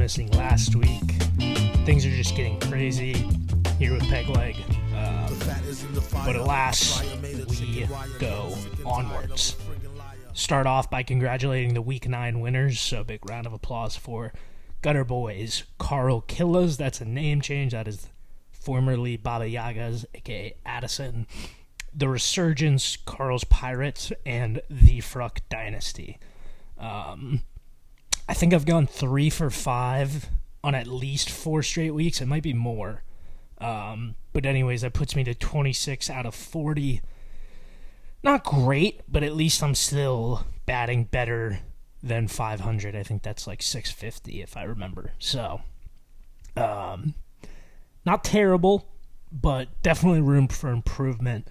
missing last week. Things are just getting crazy here with Peg Leg. But alas, we go onwards. Start off by congratulating the Week 9 winners, so big round of applause for Gutter Boys. Carl Killas, that's a name change, that is formerly Baba Yaga's, aka Addison. The Resurgence, Carl's Pirates, and the Fruch Dynasty. I think I've gone 3 for 5 on at least 4 straight weeks. It might be more. But anyways, that puts me to 26 out of 40. Not great, but at least I'm still batting better than 500. I think that's like 650 if I remember. So, not terrible, but definitely room for improvement.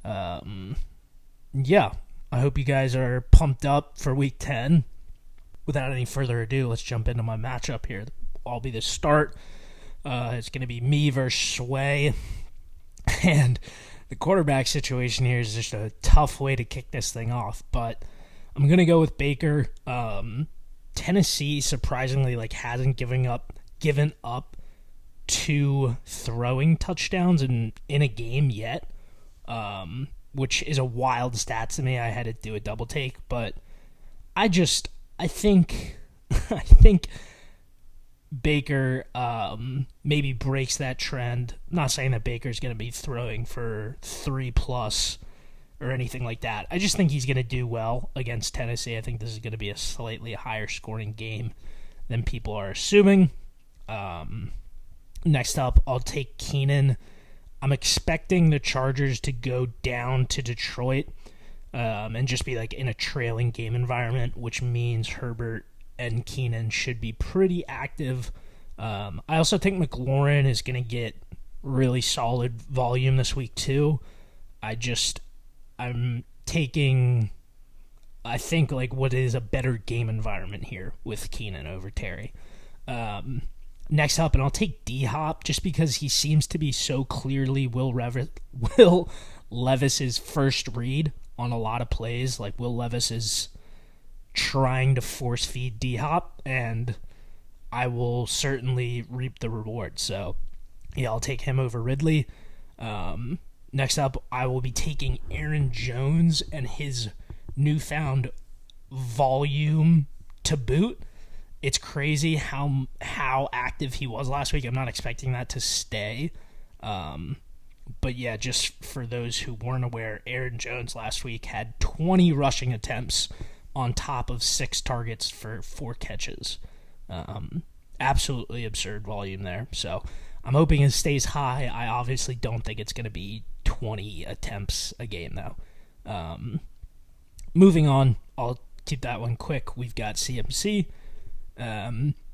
Yeah, I hope you guys are pumped up for Week 10. Without any further ado, let's jump into my matchup here. I'll be the start. It's going to be me versus Sway. And the quarterback situation here is just a tough way to kick this thing off. But I'm going to go with Baker. Tennessee, surprisingly, hasn't given up 2 throwing touchdowns in a game yet. Which is a wild stat to me. I had to do a double take. But I think Baker maybe breaks that trend. I'm not saying that Baker's going to be throwing for 3+ or anything like that. I just think he's going to do well against Tennessee. I think this is going to be a slightly higher scoring game than people are assuming. Next up, I'll take Keenan. I'm expecting the Chargers to go down to Detroit and just be in a trailing game environment, which means Herbert and Keenan should be pretty active. I also think McLaurin is going to get really solid volume this week too. I'm taking, I think, what is a better game environment here with Keenan over Terry. Next up, and I'll take D-Hop just because he seems to be so clearly Will Levis's first read on a lot of plays. Will Levis is trying to force feed D-Hop, and I will certainly reap the reward. So, yeah, I'll take him over Ridley. Next up, I will be taking Aaron Jones and his newfound volume to boot. It's crazy how active he was last week. I'm not expecting that to stay. But yeah, just for those who weren't aware, Aaron Jones last week had 20 rushing attempts on top of 6 targets for 4 catches. Absolutely absurd volume there. So I'm hoping it stays high. I obviously don't think it's going to be 20 attempts a game, though. Moving on, I'll keep that one quick. We've got CMC.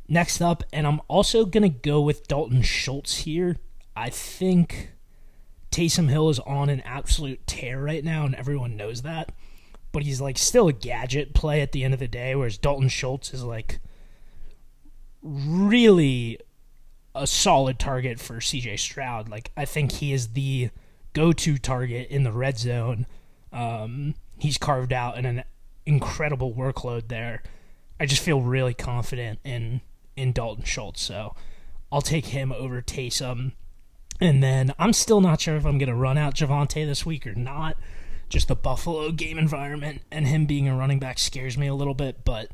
Next up, and I'm also going to go with Dalton Schultz here. I think Taysom Hill is on an absolute tear right now, and everyone knows that. But he's still a gadget play at the end of the day, whereas Dalton Schultz is really a solid target for CJ Stroud. I think he is the go-to target in the red zone. He's carved out an incredible workload there. I just feel really confident in Dalton Schultz, so I'll take him over Taysom. And then I'm still not sure if I'm going to run out Javonte this week or not. Just the Buffalo game environment and him being a running back scares me a little bit, but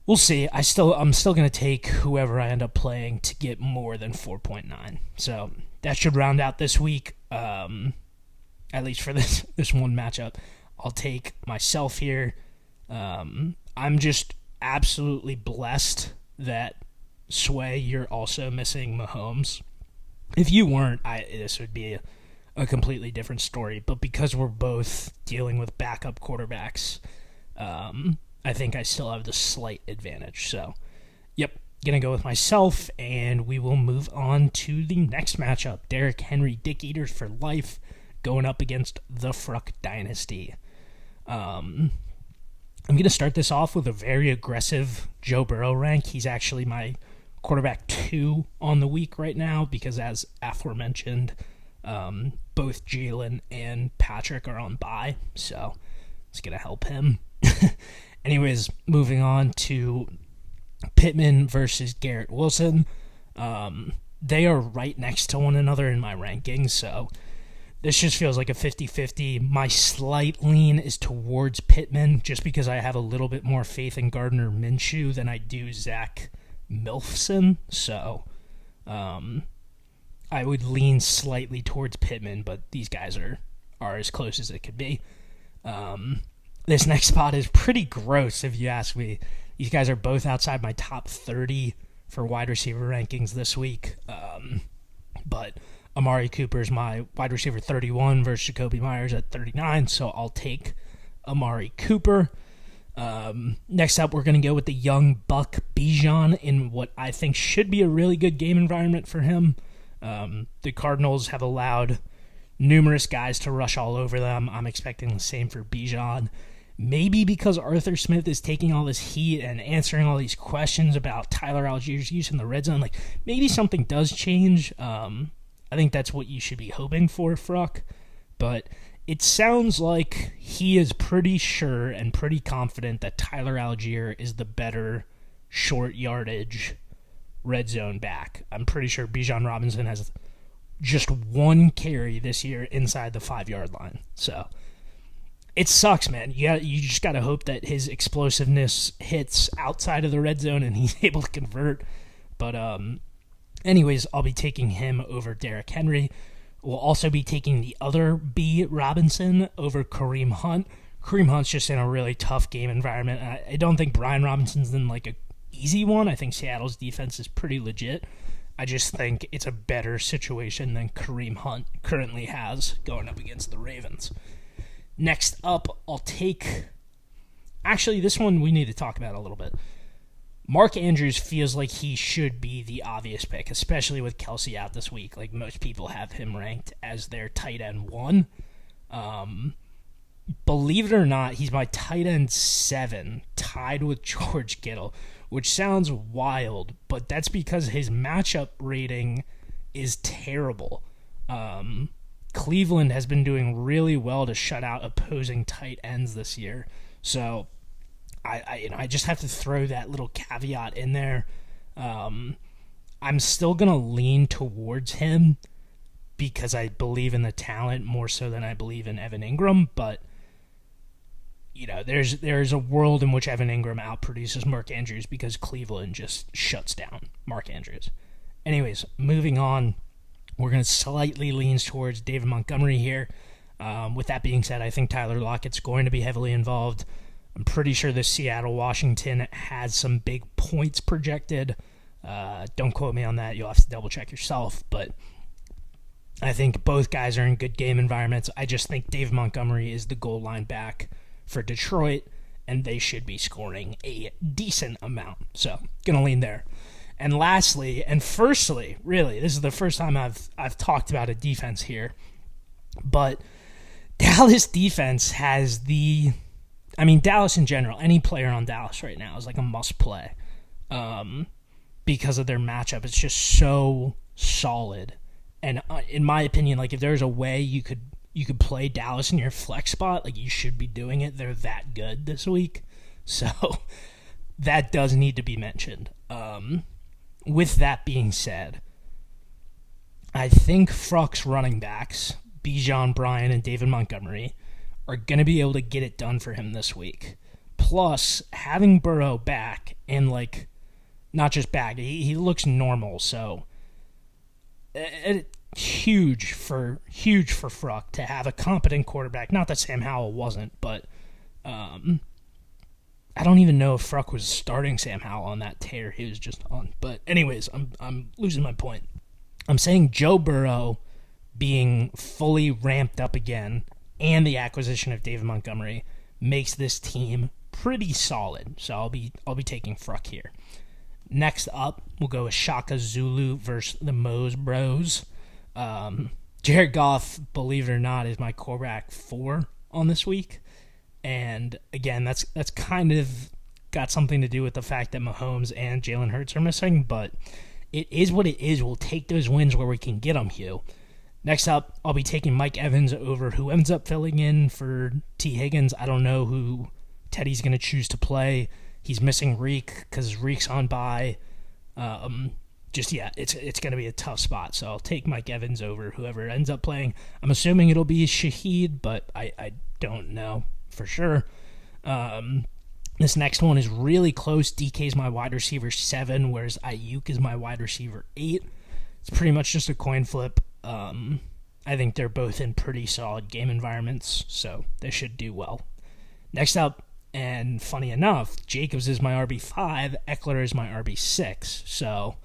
we'll see. I'm still going to take whoever I end up playing to get more than 4.9. So that should round out this week, at least for this one matchup. I'll take myself here. I'm just absolutely blessed that, Sway, you're also missing Mahomes. If you weren't, this would be a completely different story. But because we're both dealing with backup quarterbacks, I think I still have the slight advantage. So, yep, going to go with myself, and we will move on to the next matchup. Derrick Henry, Dick Eaters for life, going up against the Fruch Dynasty. I'm going to start this off with a very aggressive Joe Burrow rank. He's actually my quarterback 2 on the week right now because, as aforementioned, both Jalen and Patrick are on bye, so it's going to help him. Anyways, moving on to Pittman versus Garrett Wilson. They are right next to one another in my rankings, so this just feels like a 50-50. My slight lean is towards Pittman just because I have a little bit more faith in Gardner Minshew than I do Zach Milfson. So I would lean slightly towards Pittman, but these guys are as close as it could be. This next spot is pretty gross if you ask me. These guys are both outside my top 30 for wide receiver rankings this week. But Amari Cooper is my wide receiver 31 versus Jacoby Myers at 39, so I'll take Amari Cooper. Next up, we're going to go with the young Buck Bijan in what I think should be a really good game environment for him. The Cardinals have allowed numerous guys to rush all over them. I'm expecting the same for Bijan. Maybe because Arthur Smith is taking all this heat and answering all these questions about Tyler Allgeier's use in the red zone, like maybe something does change. I think that's what you should be hoping for, Fruch. But it sounds like he is pretty sure and pretty confident that Tyler Allgeier is the better short yardage red zone back. I'm pretty sure Bijan Robinson has just one carry this year inside the 5-yard line. So it sucks, man. You just got to hope that his explosiveness hits outside of the red zone and he's able to convert. But anyways, I'll be taking him over Derrick Henry. We'll also be taking the other B. Robinson over Kareem Hunt. Kareem Hunt's just in a really tough game environment. I don't think Brian Robinson's in like a easy one. I think Seattle's defense is pretty legit. I just think it's a better situation than Kareem Hunt currently has going up against the Ravens. Next up, I'll take... Actually, this one we need to talk about a little bit. Mark Andrews feels like he should be the obvious pick, especially with Kelsey out this week. Like most people have him ranked as their tight end 1. Believe it or not, he's my tight end 7, tied with George Kittle, which sounds wild, but that's because his matchup rating is terrible. Cleveland has been doing really well to shut out opposing tight ends this year, so I just have to throw that little caveat in there. I'm still going to lean towards him because I believe in the talent more so than I believe in Evan Ingram, but you know, there's a world in which Evan Ingram outproduces Mark Andrews because Cleveland just shuts down Mark Andrews. Anyways, moving on, we're going to slightly lean towards David Montgomery here. With that being said, I think Tyler Lockett's going to be heavily involved. I'm pretty sure the Seattle-Washington has some big points projected. Don't quote me on that. You'll have to double-check yourself. But I think both guys are in good game environments. I just think David Montgomery is the goal line back for Detroit, and they should be scoring a decent amount. So, going to lean there. And lastly, and firstly, really, this is the first time I've talked about a defense here, but Dallas defense has Dallas in general, any player on Dallas right now is like a must-play because of their matchup. It's just so solid. And in my opinion, like if there's a way you could play Dallas in your flex spot, like you should be doing it. They're that good this week. So that does need to be mentioned. With that being said, I think Fruch's running backs, Bijan, Bryan, and David Montgomery, are going to be able to get it done for him this week. Plus, having Burrow back and, like, not just back, he looks normal, so huge for Fruch to have a competent quarterback. Not that Sam Howell wasn't, but I don't even know if Fruch was starting Sam Howell on that tear he was just on. But anyways, I'm losing my point. I'm saying Joe Burrow being fully ramped up again and the acquisition of David Montgomery makes this team pretty solid. So I'll be taking Fruch here. Next up, we'll go with Shaka Zulu versus the Mose Bros. Jared Goff, believe it or not, is my quarterback 4 on this week. And again, that's kind of got something to do with the fact that Mahomes and Jalen Hurts are missing, but it is what it is. We'll take those wins where we can get them, Hugh. Next up, I'll be taking Mike Evans over who ends up filling in for T. Higgins. I don't know who Teddy's going to choose to play. He's missing Reek because Reek's on bye. It's going to be a tough spot. So I'll take Mike Evans over whoever ends up playing. I'm assuming it'll be Shaheed, but I don't know for sure. This next one is really close. DK's my wide receiver 7, whereas Ayuk is my wide receiver 8. It's pretty much just a coin flip. I think they're both in pretty solid game environments, so they should do well. Next up, and funny enough, Jacobs is my RB5, Eckler is my RB6, so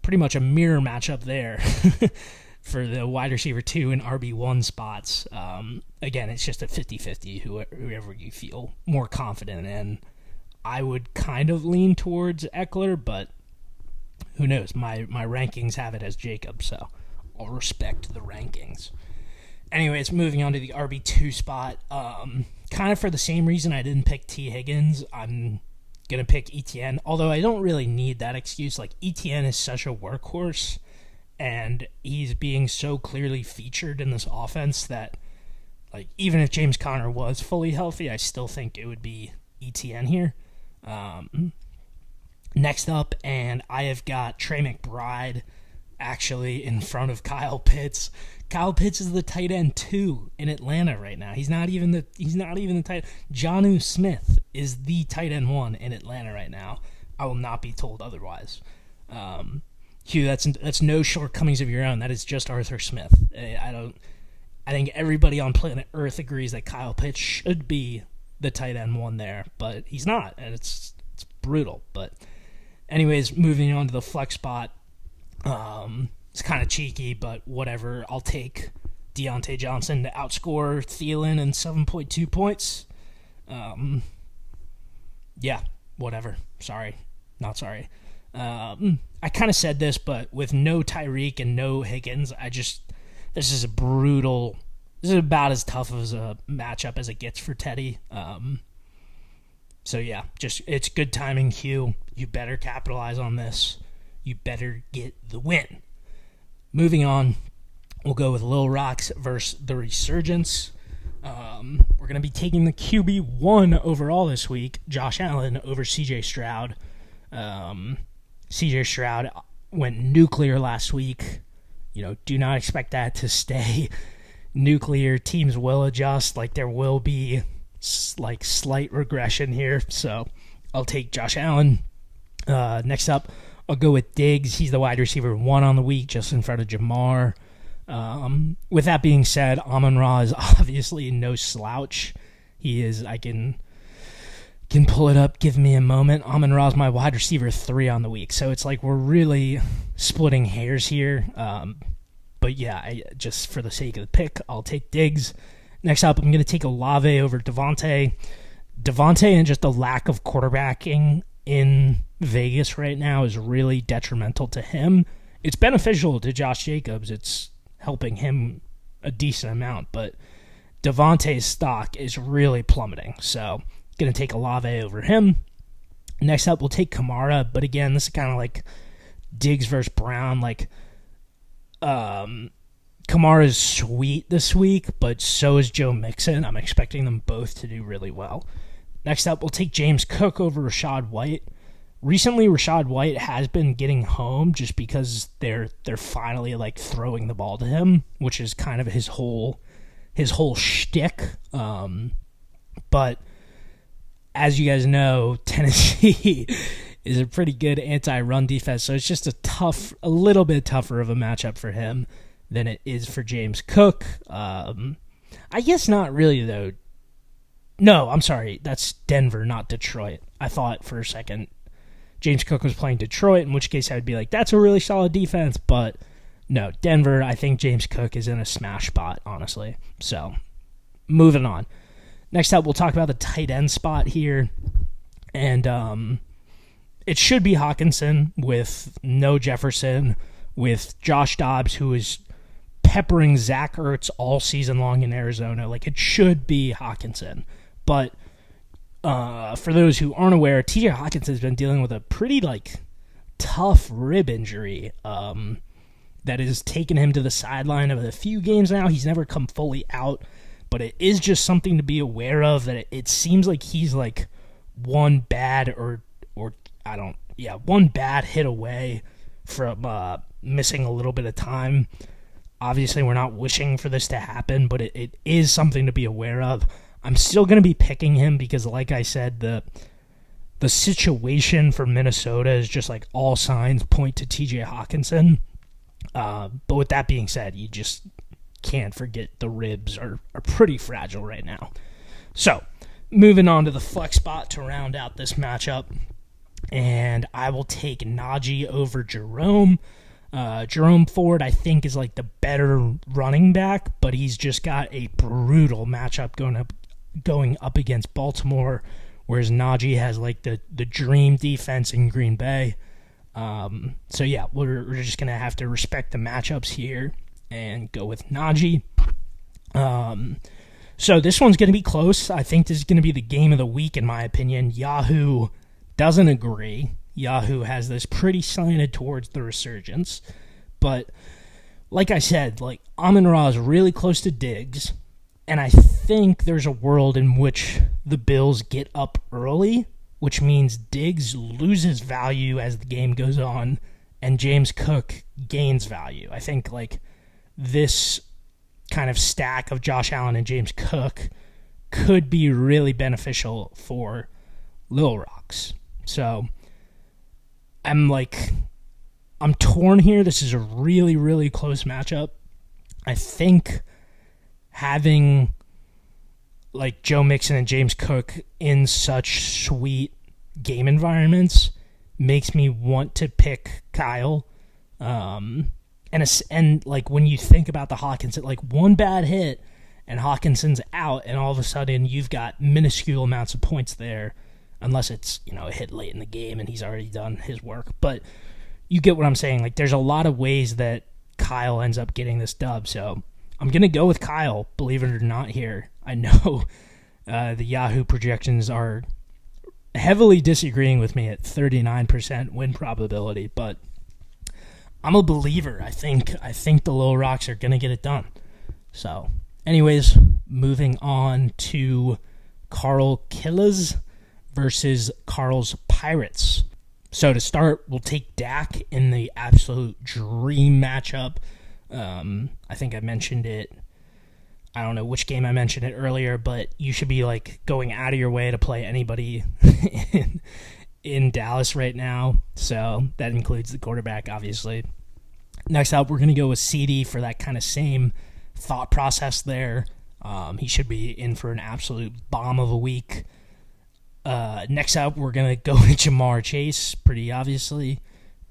pretty much a mirror matchup there for the wide receiver 2 and RB1 spots. Again, it's just a 50-50, whoever you feel more confident in. I would kind of lean towards Eckler, but who knows? My rankings have it as Jacobs, so I'll respect the rankings. Anyways, moving on to the RB2 spot. Kind of for the same reason I didn't pick T. Higgins, I'm going to pick ETN, although I don't really need that excuse. Like, ETN is such a workhorse, and he's being so clearly featured in this offense that, like, even if James Conner was fully healthy, I still think it would be ETN here. Next up, and I have got Trey McBride actually in front of Kyle Pitts. Kyle Pitts is the tight end 2 in Atlanta right now. He's not even the tight. Jonnu Smith is the tight end 1 in Atlanta right now. I will not be told otherwise. Hugh, that's no shortcomings of your own. That is just Arthur Smith. I think everybody on planet Earth agrees that Kyle Pitts should be the tight end 1 there, but he's not, and it's brutal. But anyways, moving on to the flex spot. It's kind of cheeky, but whatever. I'll take Deontay Johnson to outscore Thielen in 7.2 points. Yeah, whatever. Sorry. Not sorry. I kind of said this, but with no Tyreek and no Higgins, this is about as tough as a matchup as it gets for Teddy. So yeah, it's good timing, Hugh. You better capitalize on this. You better get the win. Moving on, we'll go with Lil Rocks versus the Resurgence. We're going to be taking the QB1 overall this week, Josh Allen over CJ Stroud. CJ Stroud went nuclear last week. Do not expect that to stay nuclear. Teams will adjust. There will be slight regression here. So I'll take Josh Allen. Next up, I'll go with Diggs. He's the wide receiver 1 on the week, just in front of Jamar. With that being said, Amon-Ra is obviously no slouch. He is, I can pull it up, give me a moment. Amon-Ra is my wide receiver 3 on the week. So it's we're really splitting hairs here. But yeah, just for the sake of the pick, I'll take Diggs. Next up, I'm going to take Olave over Devontae. Devontae and just the lack of quarterbacking in Vegas right now is really detrimental to him. It's beneficial to Josh Jacobs. It's helping him a decent amount, but Devontae's stock is really plummeting. So, going to take Olave over him. Next up, we'll take Kamara, but again, this is kind of like Diggs versus Brown. Kamara's sweet this week, but so is Joe Mixon. I'm expecting them both to do really well. Next up, we'll take James Cook over Rachaad White. Recently, Rachaad White has been getting home just because they're finally throwing the ball to him, which is kind of his whole shtick. But as you guys know, Tennessee is a pretty good anti-run defense, so it's just a little bit tougher of a matchup for him than it is for James Cook. I guess not really though. No, I'm sorry. That's Denver, not Detroit. I thought for a second James Cook was playing Detroit, in which case I would be that's a really solid defense. But no, Denver, I think James Cook is in a smash spot, honestly. So, moving on. Next up, we'll talk about the tight end spot here. And it should be Hawkinson with no Jefferson, with Josh Dobbs, who is peppering Zach Ertz all season long in Arizona. It should be Hawkinson. But for those who aren't aware, TJ Hawkinson has been dealing with a pretty tough rib injury that has taken him to the sideline of a few games now. He's never come fully out, but it is just something to be aware of, that it seems like he's one bad one bad hit away from missing a little bit of time. Obviously, we're not wishing for this to happen, but it is something to be aware of. I'm still going to be picking him because, like I said, the situation for Minnesota is just like all signs point to TJ Hawkinson. But with that being said, you just can't forget the ribs are pretty fragile right now. So, moving on to the flex spot to round out this matchup, and I will take Najee over Jerome. Jerome Ford, I think, is like the better running back, but he's just got a brutal matchup going up against Baltimore, whereas Najee has like the dream defense in Green Bay. So yeah, we're just gonna have to respect the matchups here and go with Najee. So this one's gonna be close. I think this is gonna be the game of the week in my opinion. Yahoo doesn't agree. Yahoo has this pretty slanted towards the resurgence, but like I said, like Amon-Ra is really close to Diggs, and I think there's a world in which the Bills get up early, which means Diggs loses value as the game goes on, and James Cook gains value. I think like this kind of stack of Josh Allen and James Cook could be really beneficial for Little Rocks. So I'm torn here. This is a really, really close matchup. I think having like Joe Mixon and James Cook in such sweet game environments makes me want to pick Kyle. And like when you think about the Hawkinson, like one bad hit and Hawkinson's out, and all of a sudden you've got minuscule amounts of points there, unless it's, a hit late in the game and he's already done his work. But you get what I'm saying. Like there's a lot of ways that Kyle ends up getting this dub. So I'm going to go with Kyle, believe it or not here. I know the Yahoo projections are heavily disagreeing with me at 39% win probability, but I'm a believer. I think the Little Rocks are going to get it done. So anyways, moving on to Carl Killas versus Carl's Pirates. So to start, we'll take Dak in the absolute dream matchup. I think I mentioned it. I don't know which game I mentioned it earlier, but you should be like going out of your way to play anybody in Dallas right now. So that includes the quarterback, obviously. Next up, we're going to go with CD for that kind of same thought process there. He should be in for an absolute bomb of a week. Next up, we're going to go with Jamar Chase, pretty obviously.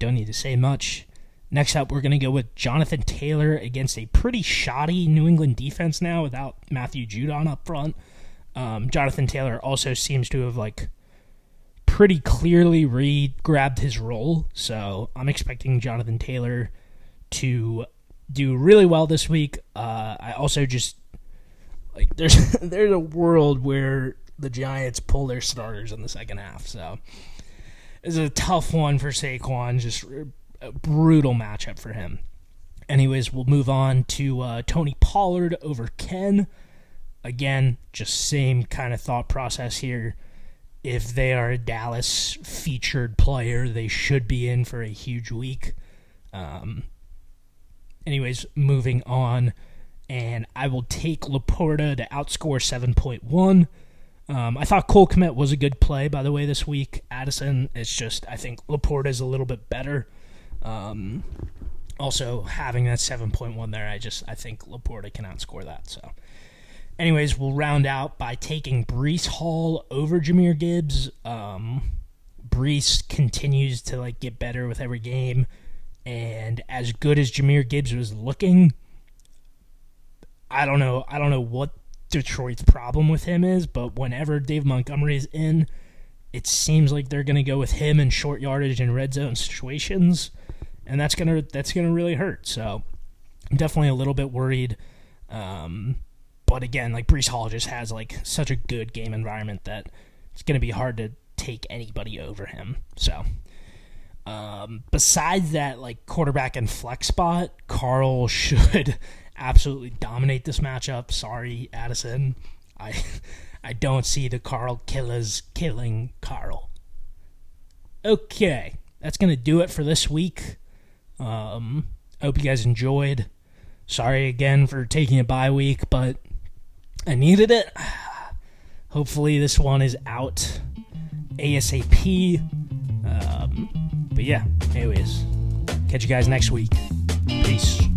Don't need to say much. Next up, we're going to go with Jonathan Taylor against a pretty shoddy New England defense now without Matthew Judon up front. Jonathan Taylor also seems to have pretty clearly grabbed his role, so I'm expecting Jonathan Taylor to do really well this week. I also just there's a world where the Giants pull their starters in the second half, so it's a tough one for Saquon. Just a brutal matchup for him. Anyways, we'll move on to Tony Pollard over Ken. Again, just same kind of thought process here. If they are a Dallas featured player, they should be in for a huge week. Anyways, moving on, and I will take Laporta to outscore 7.1. I thought Cole Kmet was a good play, by the way, this week. Addison, it's just, I think Laporta is a little bit better. Also, having that 7.1 there, I think Laporta can outscore that. So, anyways, we'll round out by taking Breece Hall over Jahmyr Gibbs. Breece continues to get better with every game, and as good as Jahmyr Gibbs was looking, I don't know what Detroit's problem with him is, but whenever Dave Montgomery is in, it seems like they're going to go with him in short yardage and red zone situations, and that's gonna really hurt. So I'm definitely a little bit worried. But again, Breece Hall just has such a good game environment that it's going to be hard to take anybody over him. So besides that, quarterback and flex spot, Carl should absolutely dominate this matchup. Sorry, Addison. I I don't see the Carl killers killing Carl. Okay, that's going to do it for this week. I hope you guys enjoyed. Sorry again for taking a bye week, but I needed it. Hopefully this one is out ASAP. But yeah, anyways, catch you guys next week. Peace.